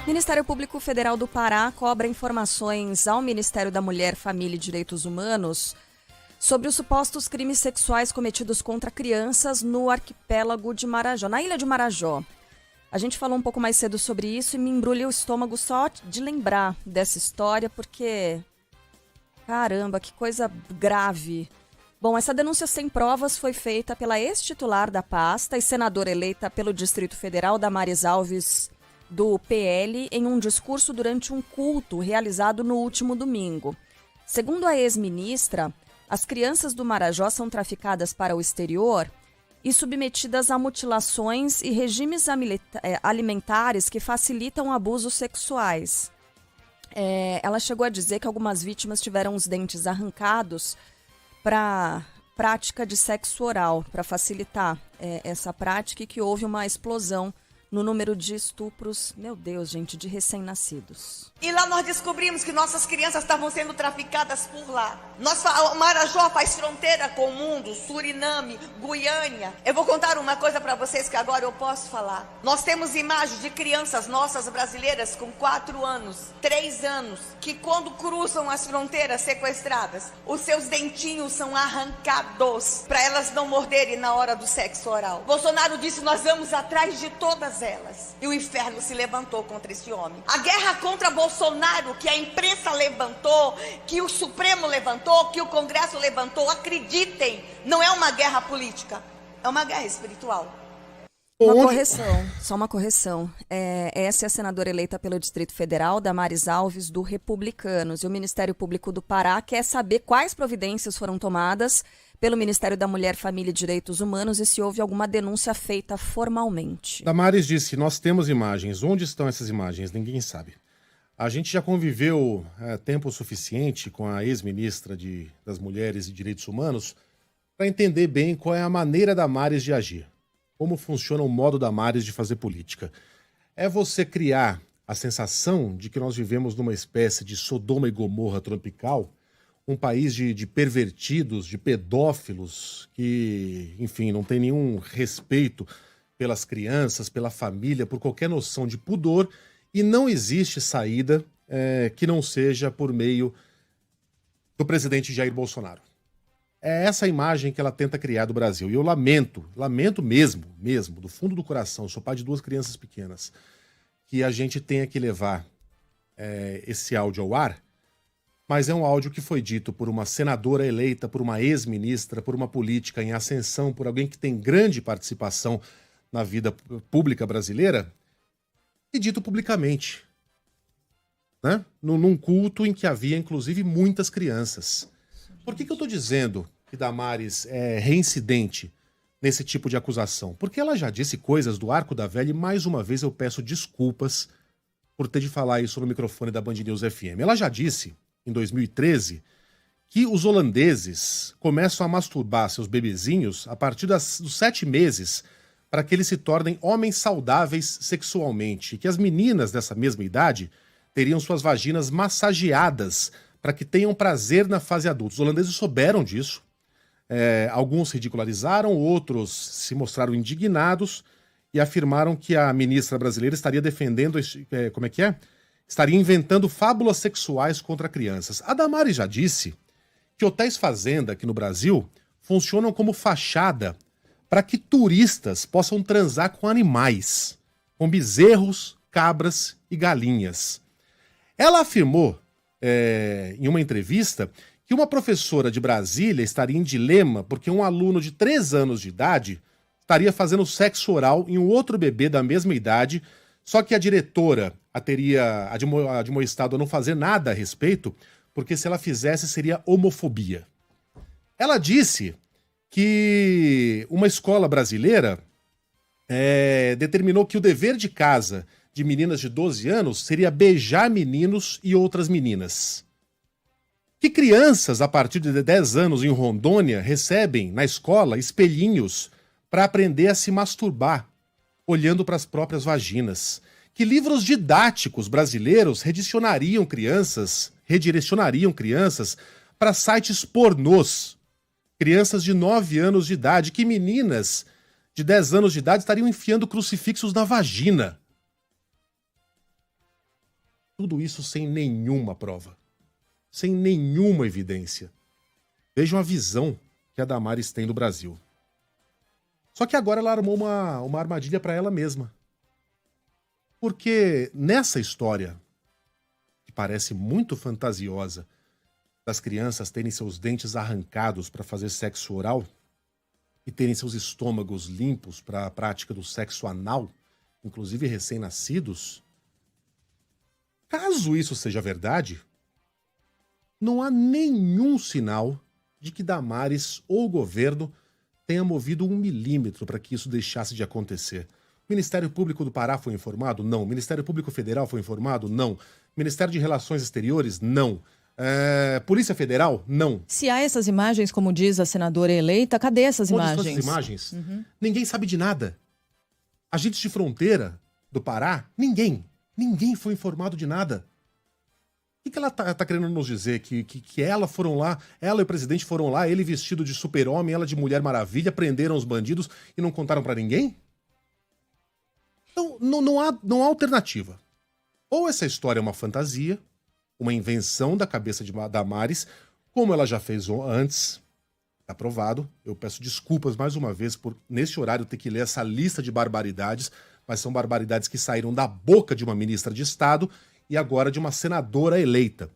Ministério Público Federal do Pará cobra informações ao Ministério da Mulher, Família e Direitos Humanos sobre os supostos crimes sexuais cometidos contra crianças no arquipélago de Marajó, na ilha de Marajó. A gente falou um pouco mais cedo sobre isso e me embrulha o estômago só de lembrar dessa história, porque, caramba, que coisa grave. Bom, essa denúncia sem provas foi feita pela ex-titular da pasta e senadora eleita pelo Distrito Federal, Damares Alves, do PL, em um discurso durante um culto realizado no último domingo. Segundo a ex-ministra, as crianças do Marajó são traficadas para o exterior e submetidas a mutilações e regimes alimentares que facilitam abusos sexuais. Ela chegou a dizer que algumas vítimas tiveram os dentes arrancados para prática de sexo oral, para facilitar essa prática, e que houve uma explosão no número de estupros, meu Deus, gente, de recém-nascidos. E lá nós descobrimos que nossas crianças estavam sendo traficadas por lá. O Marajó faz fronteira com o mundo, Suriname, Guiânia. Eu vou contar uma coisa para vocês que agora eu posso falar. Nós temos imagens de crianças nossas brasileiras com 4 anos, 3 anos, que quando cruzam as fronteiras sequestradas, os seus dentinhos são arrancados para elas não morderem na hora do sexo oral. Bolsonaro disse: nós vamos atrás de todas elas. E o inferno se levantou contra esse homem. A guerra contra Bolsonaro, que a imprensa levantou, que o Supremo levantou, que o Congresso levantou, acreditem, não é uma guerra política, é uma guerra espiritual. Só uma correção. Essa é a senadora eleita pelo Distrito Federal, Damares Alves, do Republicanos. E o Ministério Público do Pará quer saber quais providências foram tomadas pelo Ministério da Mulher, Família e Direitos Humanos e se houve alguma denúncia feita formalmente. Damares disse: nós temos imagens. Onde estão essas imagens? Ninguém sabe. A gente já conviveu tempo suficiente com a ex-ministra das Mulheres e Direitos Humanos para entender bem qual é a maneira da Damares de agir. Como funciona o modo da Damares de fazer política. É você criar a sensação de que nós vivemos numa espécie de Sodoma e Gomorra tropical, um país de pervertidos, de pedófilos, que, enfim, não tem nenhum respeito pelas crianças, pela família, por qualquer noção de pudor, e não existe saída que não seja por meio do presidente Jair Bolsonaro. É essa a imagem que ela tenta criar do Brasil. E eu lamento mesmo, do fundo do coração, sou pai de 2 crianças pequenas, que a gente tenha que levar esse áudio ao ar, mas é um áudio que foi dito por uma senadora eleita, por uma ex-ministra, por uma política em ascensão, por alguém que tem grande participação na vida pública brasileira, e dito publicamente, né? Num culto em que havia, inclusive, muitas crianças. Por que eu estou dizendo que Damares é reincidente nesse tipo de acusação? Porque ela já disse coisas do Arco da Velha e, mais uma vez, eu peço desculpas por ter de falar isso no microfone da Band News FM. Ela já disse, em 2013, que os holandeses começam a masturbar seus bebezinhos a partir dos 7 meses para que eles se tornem homens saudáveis sexualmente, e que as meninas dessa mesma idade teriam suas vaginas massageadas para que tenham prazer na fase adulta. Os holandeses souberam disso, alguns ridicularizaram, outros se mostraram indignados e afirmaram que a ministra brasileira estaria defendendo, estaria inventando fábulas sexuais contra crianças. A Damares já disse que hotéis fazenda aqui no Brasil funcionam como fachada para que turistas possam transar com animais, com bezerros, cabras e galinhas. Ela afirmou, em uma entrevista, que uma professora de Brasília estaria em dilema porque um aluno de 3 anos de idade estaria fazendo sexo oral em um outro bebê da mesma idade, só que a diretora a teria admoestado a não fazer nada a respeito, porque se ela fizesse seria homofobia. Ela disse que uma escola brasileira determinou que o dever de casa de meninas de 12 anos seria beijar meninos e outras meninas. Que crianças, a partir de 10 anos em Rondônia, recebem na escola espelhinhos para aprender a se masturbar, olhando para as próprias vaginas. Que livros didáticos brasileiros redirecionariam crianças para sites pornôs. Crianças de 9 anos de idade, que meninas de 10 anos de idade estariam enfiando crucifixos na vagina. Tudo isso sem nenhuma prova, sem nenhuma evidência. Vejam a visão que a Damares tem do Brasil. Só que agora ela armou uma armadilha para ela mesma. Porque nessa história, que parece muito fantasiosa, das crianças terem seus dentes arrancados para fazer sexo oral e terem seus estômagos limpos para a prática do sexo anal, inclusive recém-nascidos, caso isso seja verdade, não há nenhum sinal de que Damares ou o governo tenha movido 1 milímetro para que isso deixasse de acontecer. O Ministério Público do Pará foi informado? Não. O Ministério Público Federal foi informado? Não. Ministério de Relações Exteriores? Não. Polícia Federal? Não. Se há essas imagens, como diz a senadora eleita, cadê essas Onde estão imagens? essas imagens? Ninguém sabe de nada. Agentes de fronteira do Pará? Ninguém foi informado de nada. O que ela tá querendo nos dizer? Que ela foram lá, ela e o presidente foram lá, ele vestido de super-homem, ela de Mulher Maravilha, prenderam os bandidos e não contaram pra ninguém? Então, não há alternativa. Ou essa história é uma fantasia, uma invenção da cabeça de Damares, como ela já fez antes, tá provado. Eu peço desculpas mais uma vez por, nesse horário, ter que ler essa lista de barbaridades, mas são barbaridades que saíram da boca de uma ministra de Estado e agora de uma senadora eleita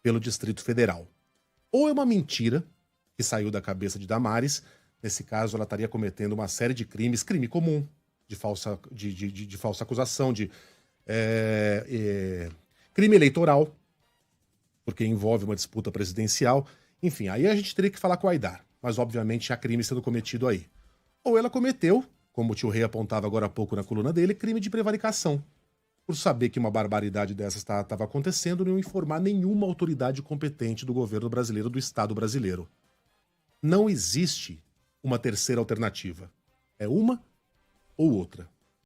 pelo Distrito Federal. Ou é uma mentira que saiu da cabeça de Damares, nesse caso ela estaria cometendo uma série de crimes, crime comum, de falsa acusação, crime eleitoral, porque envolve uma disputa presidencial. Enfim, aí a gente teria que falar com a Aidar, mas obviamente há crime sendo cometido aí. Ou ela cometeu, como o tio Rei apontava agora há pouco na coluna dele, crime de prevaricação, por saber que uma barbaridade dessas estava acontecendo e não informar nenhuma autoridade competente do governo brasileiro, do Estado brasileiro. Não existe uma terceira alternativa. É uma ou outra.